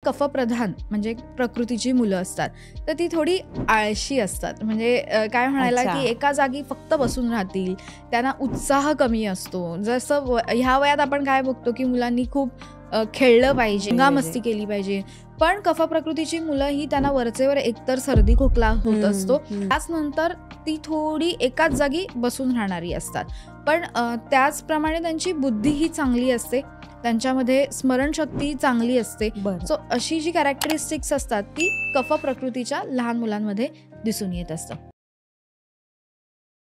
कफप्रधान म्हणजे प्रकृतीची मुलं असतात तर ती थोडी आळशी असतात. म्हणजे काय म्हणायला की एका जागी फक्त बसून राहतील, त्यांना उत्साह कमी असतो. जसं ह्या वयात आपण काय बघतो की मुलांनी खूप खेळलं पाहिजे, मस्ती केली पाहिजे, पण कफ प्रकृतीची मुलं ही त्यांना वरचेवर एकतर सर्दी खोकला होत असतो, त्याचनंतर ती थोडी एकाच जागी बसून राहणारी असतात. पण त्याचप्रमाणे त्यांची बुद्धी ही चांगली असते, त्यांच्यामध्ये स्मरणशक्ती चांगली असते. सो अशी जी कॅरेक्टरिस्टिक्स असतात ती कफ प्रकृतीच्या लहान मुलांमध्ये दिसून येत असतं.